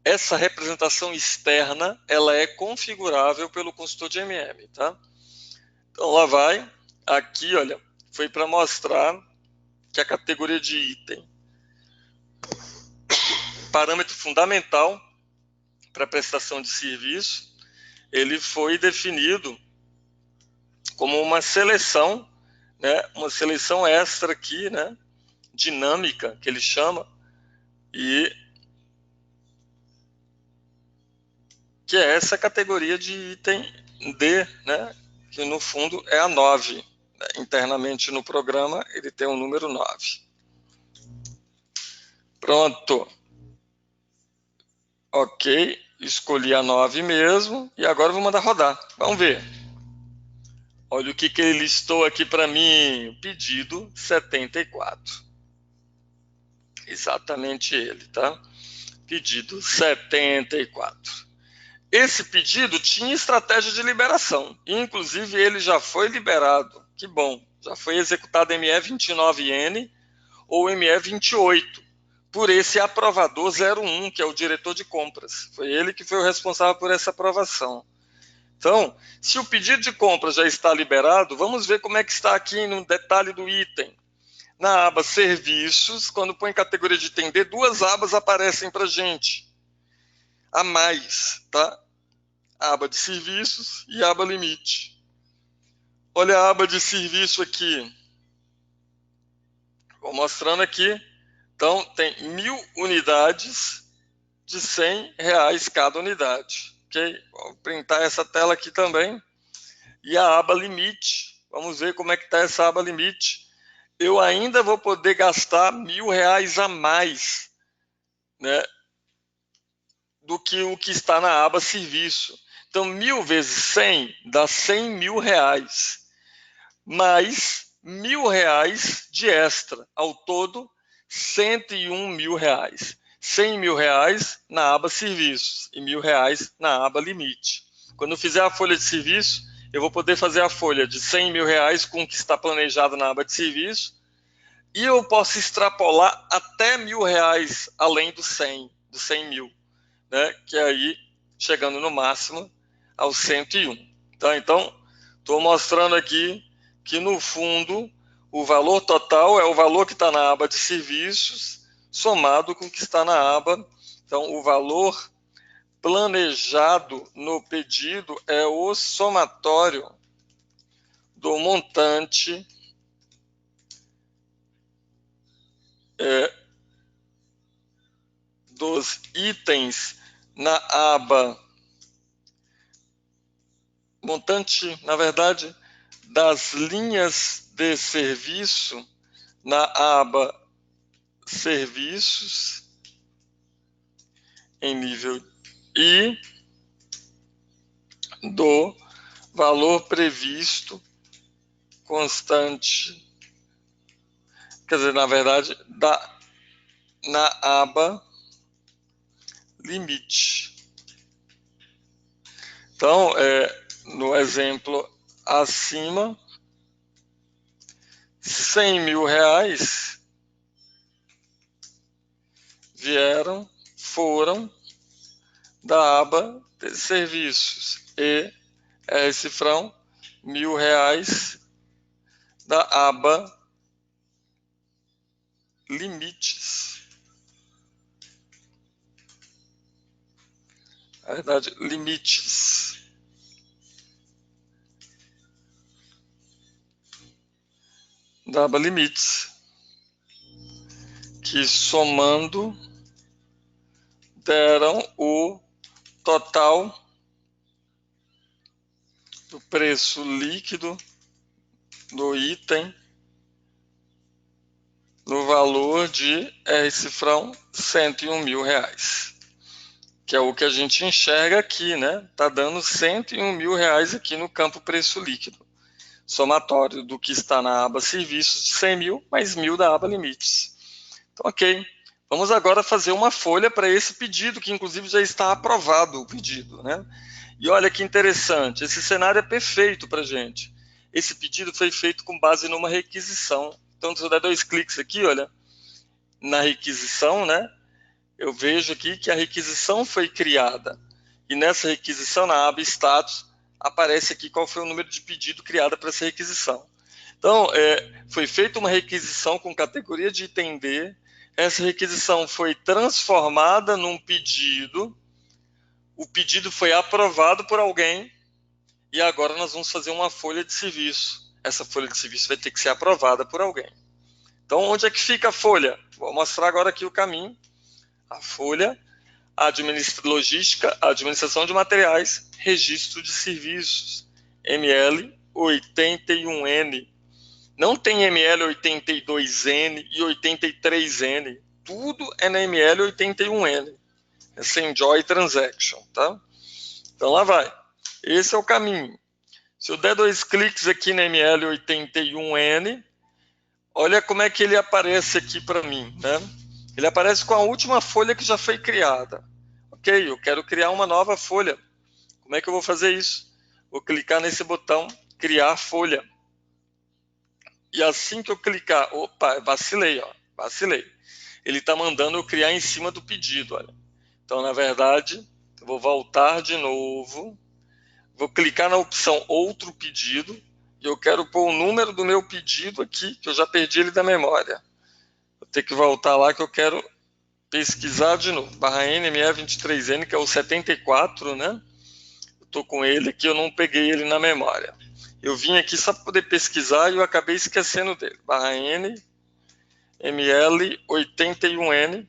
Essa representação externa, ela é configurável pelo consultor de MM, tá? Então, lá vai. Aqui, olha, foi para mostrar que a categoria de item parâmetro fundamental para a prestação de serviço, ele foi definido como uma seleção, né, uma seleção extra aqui, né, dinâmica, que ele chama, e que é essa categoria de item D, né, que no fundo é a 9. Internamente no programa ele tem o número 9. Pronto. Ok, escolhi a 9 mesmo, e agora eu vou mandar rodar. Vamos ver. Olha o que ele listou aqui para mim, pedido 74. Exatamente ele, tá? Pedido 74. Esse pedido tinha estratégia de liberação, inclusive ele já foi liberado, que bom, já foi executado ME29N ou ME28, por esse aprovador 01, que é o diretor de compras. Foi ele que foi o responsável por essa aprovação. Então, se o pedido de compra já está liberado, vamos ver como é que está aqui no detalhe do item. Na aba Serviços, quando põe categoria de item D, duas abas aparecem para a gente. A mais, tá? A aba de Serviços e a aba Limite. Olha a aba de Serviço aqui. Vou mostrando aqui. Então, tem 1.000 unidades de R$100 cada unidade. Ok? Vou printar essa tela aqui também. E a aba Limite. Vamos ver como é que está essa aba Limite. Eu ainda vou poder gastar R$1.000 a mais, né, do que o que está na aba Serviço. Então, 1.000 vezes 100 dá R$100.000. Mais R$1.000 de extra. Ao todo, R$101.000. R$100.000 na aba Serviços e R$1.000 na aba Limite. Quando eu fizer a folha de serviço, eu vou poder fazer a folha de R$100.000 com o que está planejado na aba de serviço, e eu posso extrapolar até R$1.000 além dos 100 mil, né? Que é aí chegando no máximo aos 101. Tá? Então, estou mostrando aqui que no fundo o valor total é o valor que está na aba de serviços somado com o que está na aba. Então, o valor planejado no pedido é o somatório do montante dos itens na aba montante, na verdade, das linhas de serviço na aba Serviços em nível I do valor previsto constante, quer dizer, na verdade, na aba Limite. Então, no exemplo acima, R$100.000 foram da aba de serviços e cifrão R$1.000 da aba limites. Na verdade, limites. Da aba limites. Que somando deram o total do preço líquido do item no valor de cifrão R$101.000, que é o que a gente enxerga aqui, né? Tá dando R$101.000 aqui no campo preço líquido, somatório do que está na aba serviços de 100 mil mais 1.000 da aba limites. Então, ok. Vamos agora fazer uma folha para esse pedido, que inclusive já está aprovado o pedido, né? E olha que interessante, esse cenário é perfeito para a gente. Esse pedido foi feito com base numa requisição. Então, se eu der 2 cliques aqui, olha, na requisição, né? Eu vejo aqui que a requisição foi criada. E nessa requisição, na aba status, aparece aqui qual foi o número de pedido criado para essa requisição. Então, foi feita uma requisição com categoria de item D, Essa requisição foi transformada num pedido, o pedido foi aprovado por alguém e agora nós vamos fazer uma folha de serviço. Essa folha de serviço vai ter que ser aprovada por alguém. Então, onde é que fica a folha? Vou mostrar agora aqui o caminho. A folha, logística, administração de materiais, registro de serviços, ML 81N. Não tem ML 82N e 83N. Tudo é na ML 81N. Essa Enjoy Transaction, tá? Então lá vai. Esse é o caminho. Se eu der 2 cliques aqui na ML 81N, olha como é que ele aparece aqui para mim, né? Ele aparece com a última folha que já foi criada. Ok, eu quero criar uma nova folha. Como é que eu vou fazer isso? Vou clicar nesse botão, criar folha. E assim que eu clicar, opa, vacilei, ó, vacilei. Ele está mandando eu criar em cima do pedido, olha. Então, na verdade, eu vou voltar de novo, vou clicar na opção outro pedido, e eu quero pôr o número do meu pedido aqui, que eu já perdi ele da memória. Vou ter que voltar lá que eu quero pesquisar de novo. Barra NME23N, que é o 74, né? Eu estou com ele aqui, eu não peguei ele na memória. Eu vim aqui só para poder pesquisar e eu acabei esquecendo dele. Barra N, ML 81N.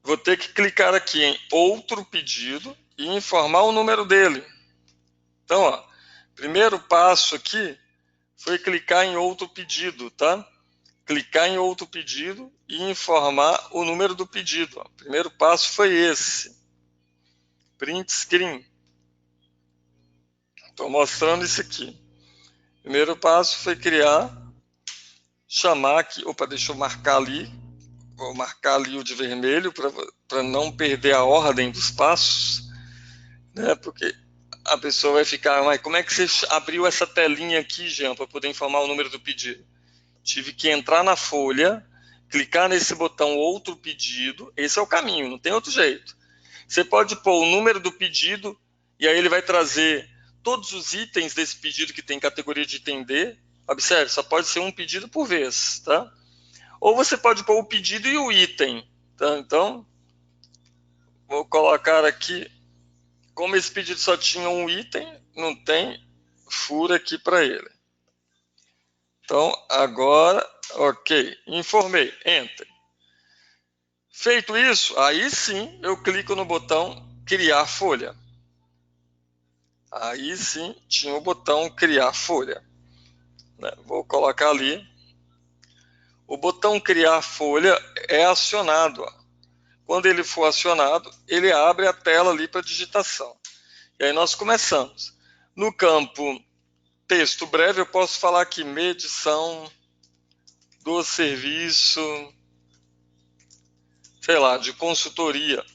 Vou ter que clicar aqui em outro pedido e informar o número dele. Então, ó, primeiro passo aqui foi clicar em outro pedido, tá? Clicar em outro pedido e informar o número do pedido. O primeiro passo foi esse. Print screen. Estou mostrando isso aqui. Primeiro passo foi chamar aqui. Opa, deixa eu marcar ali. Vou marcar ali o de vermelho para não perder a ordem dos passos, né? Porque a pessoa vai ficar, mas como é que você abriu essa telinha aqui, Jean, para poder informar o número do pedido? Tive que entrar na folha, clicar nesse botão outro pedido. Esse é o caminho, não tem outro jeito. Você pode pôr o número do pedido e aí ele vai trazer todos os itens desse pedido que tem categoria de item D. Observe, só pode ser um pedido por vez, tá? Ou você pode pôr o pedido e o item, tá? Então, vou colocar aqui, como esse pedido só tinha um item, não tem furo aqui para ele. Então, agora, ok, informei, enter. Feito isso, aí sim eu clico no botão criar folha. Aí sim tinha o botão criar folha. Vou colocar ali. O botão criar folha é acionado. Quando ele for acionado, ele abre a tela ali para digitação. E aí nós começamos. No campo texto breve, eu posso falar aqui medição do serviço, sei lá, de consultoria.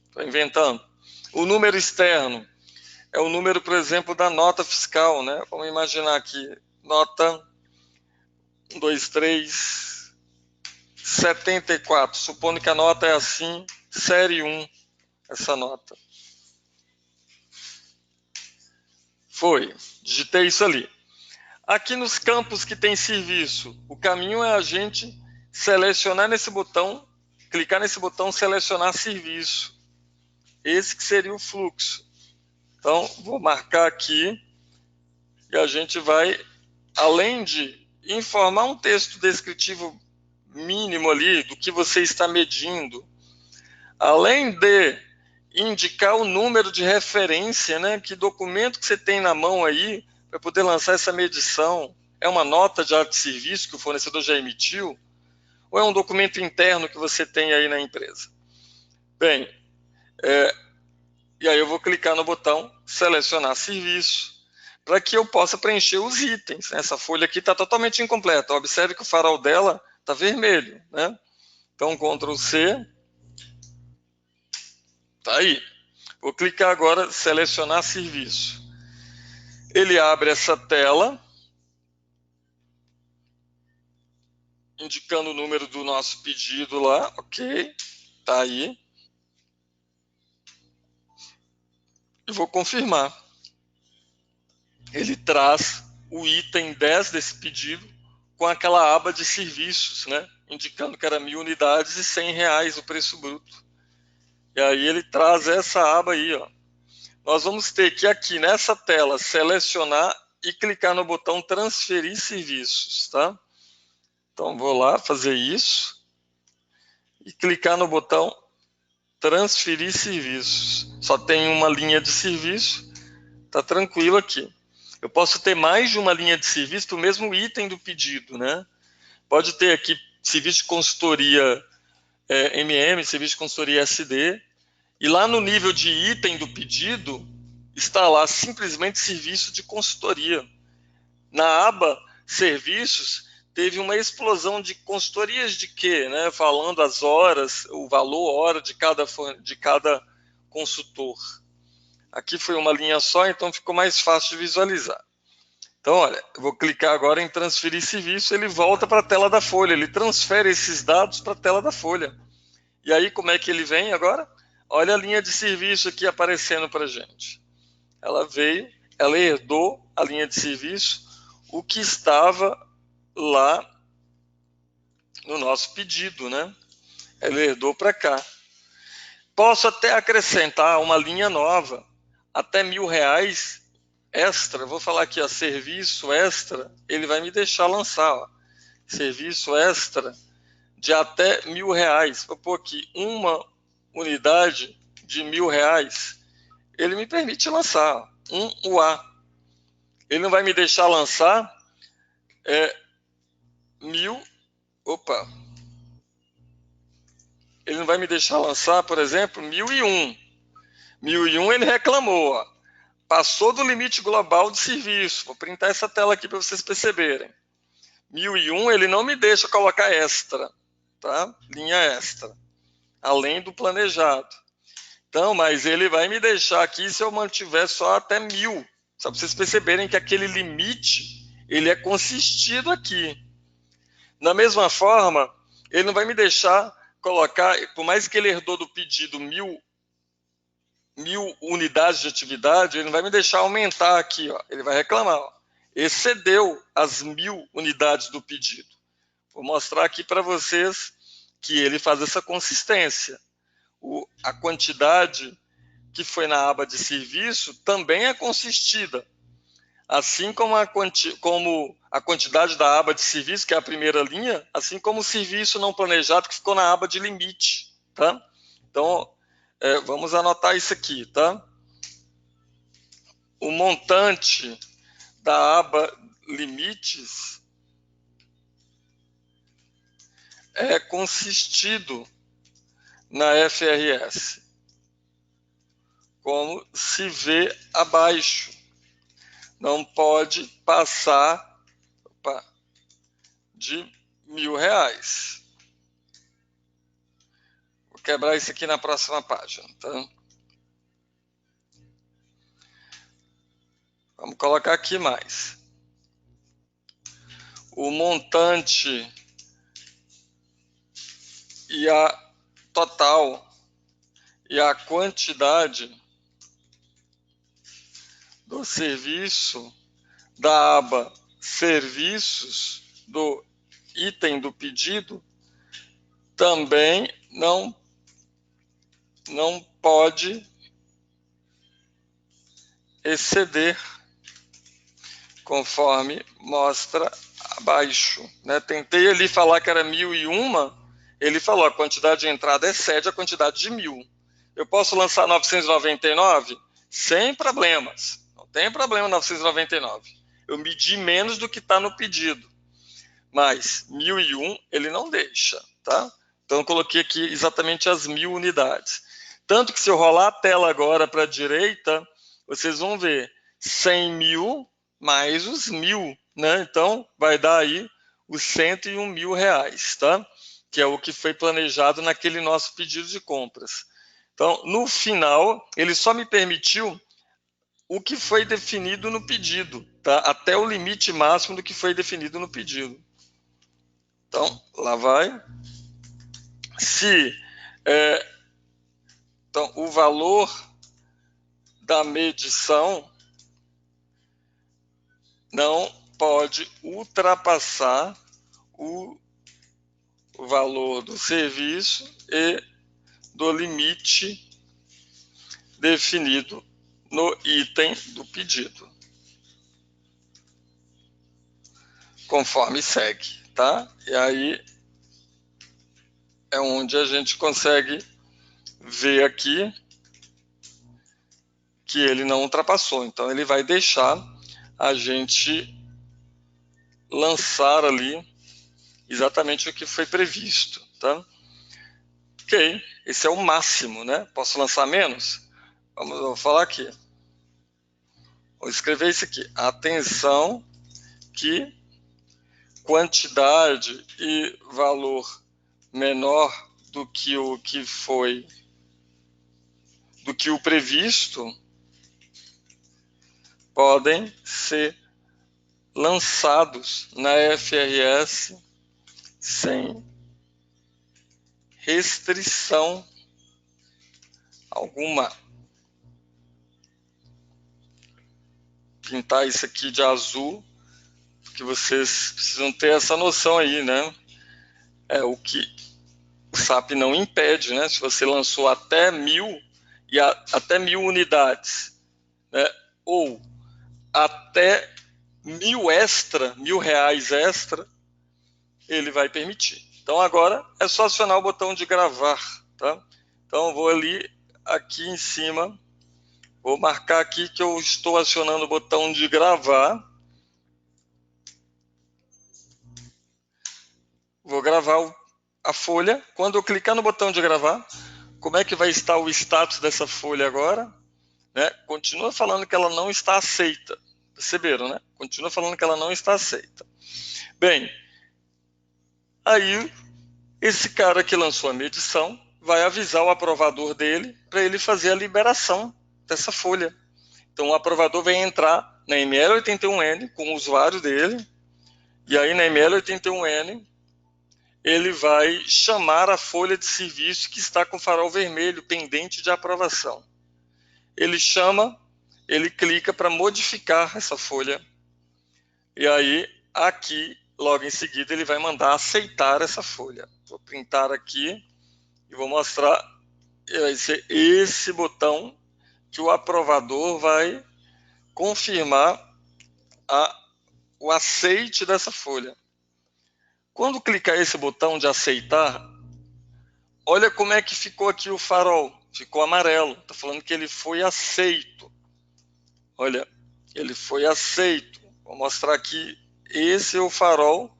Estou inventando. O número externo é o número, por exemplo, da nota fiscal, né? Vamos imaginar aqui, nota 1, 2, 3, 74. Supondo que a nota é assim, série 1, essa nota. Foi, digitei isso ali. Aqui nos campos que tem serviço, o caminho é a gente selecionar nesse botão, clicar nesse botão, selecionar serviço. Esse que seria o fluxo. Então, vou marcar aqui e a gente vai, além de informar um texto descritivo mínimo ali do que você está medindo, além de indicar o número de referência, né, que documento que você tem na mão aí para poder lançar essa medição, é uma nota de arte de serviço que o fornecedor já emitiu, ou é um documento interno que você tem aí na empresa? Bem, e aí eu vou clicar no botão selecionar serviço, para que eu possa preencher os itens. Essa folha aqui está totalmente incompleta. Observe que o farol dela está vermelho, né? Então, Ctrl C, tá aí. Vou clicar agora, selecionar serviço. Ele abre essa tela, indicando o número do nosso pedido lá, ok, tá aí. E vou confirmar. Ele traz o item 10 desse pedido com aquela aba de serviços, né? Indicando que era 1.000 unidades e R$100 o preço bruto. E aí ele traz essa aba aí, ó. Nós vamos ter que aqui nessa tela selecionar e clicar no botão transferir serviços, tá? Então vou lá fazer isso e clicar no botão transferir serviços. Só tem uma linha de serviço, tá tranquilo aqui. Eu posso ter mais de uma linha de serviço para o mesmo item do pedido, né? Pode ter aqui serviço de consultoria MM, serviço de consultoria SD, e lá no nível de item do pedido está lá simplesmente serviço de consultoria. Na aba serviços teve uma explosão de consultorias de quê? Né? Falando as horas, o valor hora de cada consultor. Aqui foi uma linha só, então ficou mais fácil de visualizar. Então, olha, eu vou clicar agora em transferir serviço, ele volta para a tela da folha, ele transfere esses dados para a tela da folha. E aí, como é que ele vem agora? Olha a linha de serviço aqui aparecendo para a gente. Ela veio, ela herdou a linha de serviço, o que estava lá no nosso pedido, né? Ela herdou para cá. Posso até acrescentar uma linha nova, até R$1.000 extra. Vou falar aqui, ó, serviço extra, ele vai me deixar lançar, ó. Serviço extra de até R$1.000. Vou pôr aqui uma unidade de R$1.000. Ele me permite lançar, ó, um UA. Ele não vai me deixar lançar 1.000. Opa! Ele não vai me deixar lançar, por exemplo, 1.001. 1.001 ele reclamou, ó. Passou do limite global de serviço. Vou printar essa tela aqui para vocês perceberem. 1.001 ele não me deixa colocar extra, tá? Linha extra, além do planejado. Então, mas ele vai me deixar aqui se eu mantiver só até 1.000. Só para vocês perceberem que aquele limite ele é consistido aqui. Da mesma forma, ele não vai me deixar colocar, por mais que ele herdou do pedido 1.000 unidades de atividade, ele não vai me deixar aumentar aqui, ó. Ele vai reclamar, ó. Excedeu as 1.000 unidades do pedido. Vou mostrar aqui para vocês que ele faz essa consistência. A quantidade que foi na aba de serviço também é consistida. Assim como a quantidade da aba de serviço, que é a primeira linha, assim como o serviço não planejado, que ficou na aba de limite. Tá? Então, vamos anotar isso aqui. Tá? O montante da aba limites é consistido na FRS, como se vê abaixo. Não pode passar de R$1.000. Vou quebrar isso aqui na próxima página. Tá? Vamos colocar aqui mais. O montante e a total e a quantidade do serviço da aba serviços do item do pedido também não pode exceder, conforme mostra abaixo. Né? Tentei ali falar que era 1.001, ele falou a quantidade de entrada excede a quantidade de 1.000. Eu posso lançar 999? Sem problemas. Não tem problema 999. Eu medi menos do que está no pedido. Mas 1.001 ele não deixa. Tá? Então eu coloquei aqui exatamente as 1.000 unidades. Tanto que se eu rolar a tela agora para a direita, vocês vão ver 100.000 mais os 1.000. Né? Então vai dar aí os R$101.000. Tá? Que é o que foi planejado naquele nosso pedido de compras. Então, no final, ele só me permitiu o que foi definido no pedido, tá? Até o limite máximo do que foi definido no pedido. Então, lá vai. Então, o valor da medição não pode ultrapassar o valor do serviço e do limite definido no item do pedido, conforme segue, tá? E aí é onde a gente consegue ver aqui que ele não ultrapassou. Então ele vai deixar a gente lançar ali exatamente o que foi previsto, tá? Ok, esse é o máximo, né? Posso lançar menos? Vou falar aqui. Vou escrever isso aqui. Atenção que quantidade e valor menor do que o previsto podem ser lançados na FRS sem restrição alguma. Pintar isso aqui de azul, porque vocês precisam ter essa noção aí, né? É o que o SAP não impede, né? Se você lançou até 1.000 e até 1.000 unidades, né? Ou até 1.000 extra, R$ 1.000 extra, ele vai permitir. Então agora é só acionar o botão de gravar, tá? Então eu vou ali aqui em cima, vou marcar aqui que eu estou acionando o botão de gravar. Vou gravar a folha. Quando eu clicar no botão de gravar, como é que vai estar o status dessa folha agora? Né? Continua falando que ela não está aceita. Perceberam, né? Continua falando que ela não está aceita. Bem, aí esse cara que lançou a medição vai avisar o aprovador dele para ele fazer a liberação dessa folha. Então o aprovador vai entrar na ML81N com o usuário dele, e aí na ML81N ele vai chamar a folha de serviço que está com o farol vermelho pendente de aprovação. Ele chama, ele clica para modificar essa folha, e aí aqui, logo em seguida, ele vai mandar aceitar essa folha. Vou printar aqui e vou mostrar, vai ser esse botão que o aprovador vai confirmar o aceite dessa folha. Quando clicar esse botão de aceitar, olha como é que ficou aqui o farol. Ficou amarelo. Está falando que ele foi aceito. Olha, ele foi aceito. Vou mostrar aqui. Esse é o farol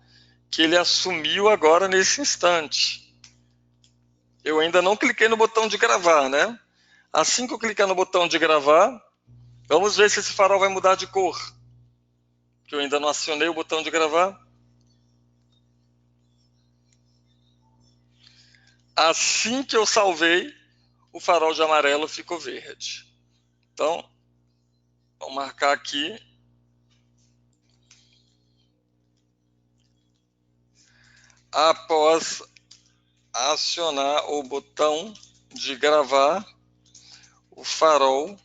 que ele assumiu agora nesse instante. Eu ainda não cliquei no botão de gravar, né? Assim que eu clicar no botão de gravar, vamos ver se esse farol vai mudar de cor. Que eu ainda não acionei o botão de gravar. Assim que eu salvei, o farol de amarelo ficou verde. Então, vou marcar aqui. Após acionar o botão de gravar, o farol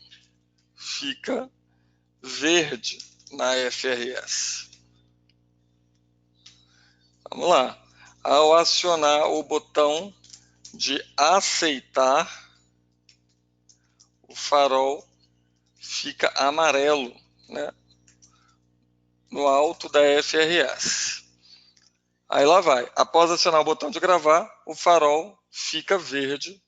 fica verde na FRS. Vamos lá. Ao acionar o botão de aceitar, o farol fica amarelo, né, no alto da FRS. Aí lá vai. Após acionar o botão de gravar, o farol fica verde,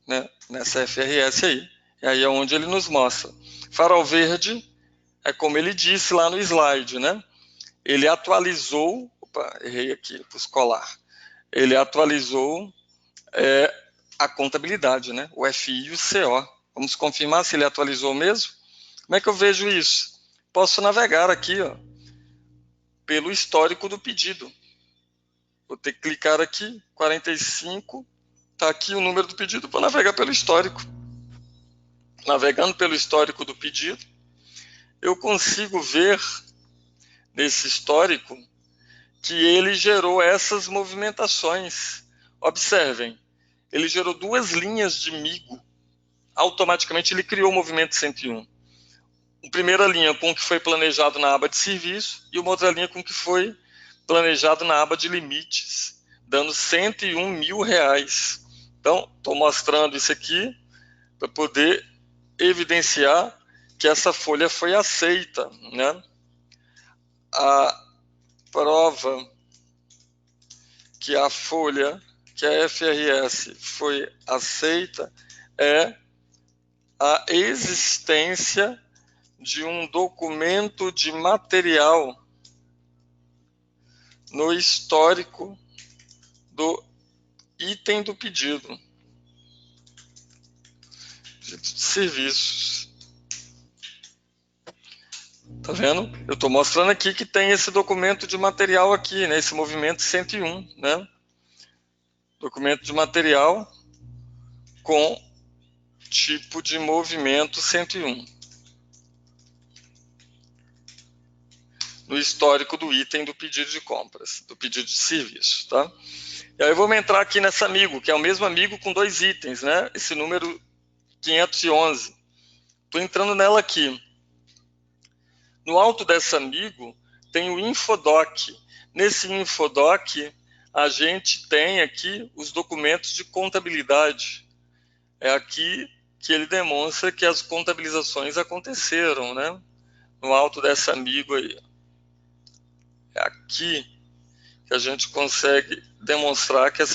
né, nessa FRS aí. E aí é onde ele nos mostra. Farol verde é como ele disse lá no slide, né? Ele atualizou, opa, errei aqui para escolar. Ele atualizou a contabilidade, né? O FI e o CO. Vamos confirmar se ele atualizou mesmo? Como é que eu vejo isso? Posso navegar aqui, ó, pelo histórico do pedido. Vou ter que clicar aqui, 45, está aqui o número do pedido, vou navegar pelo histórico. Navegando pelo histórico do pedido, eu consigo ver nesse histórico que ele gerou essas movimentações. Observem, ele gerou 2 linhas de migo. Automaticamente ele criou o movimento 101. Uma primeira linha com o que foi planejado na aba de serviço e uma outra linha com o que foi planejado na aba de limites, dando R$101 mil. Então, estou mostrando isso aqui para poder evidenciar que essa folha foi aceita, né? A prova que a folha, que a FRS foi aceita é a existência de um documento de material no histórico do item do pedido de serviços. Tá vendo? Eu estou mostrando aqui que tem esse documento de material aqui, né? Esse movimento 101, né? Documento de material com tipo de movimento 101. No histórico do item do pedido de compras, do pedido de serviço, tá? E aí vamos entrar aqui nessa amigo, que é o mesmo amigo com 2 itens, né? Esse número 511. Estou entrando nela aqui. No alto dessa amigo tem o Infodoc. Nesse Infodoc, a gente tem aqui os documentos de contabilidade. É aqui que ele demonstra que as contabilizações aconteceram, né? No alto dessa amigo aí. É aqui que a gente consegue demonstrar que essas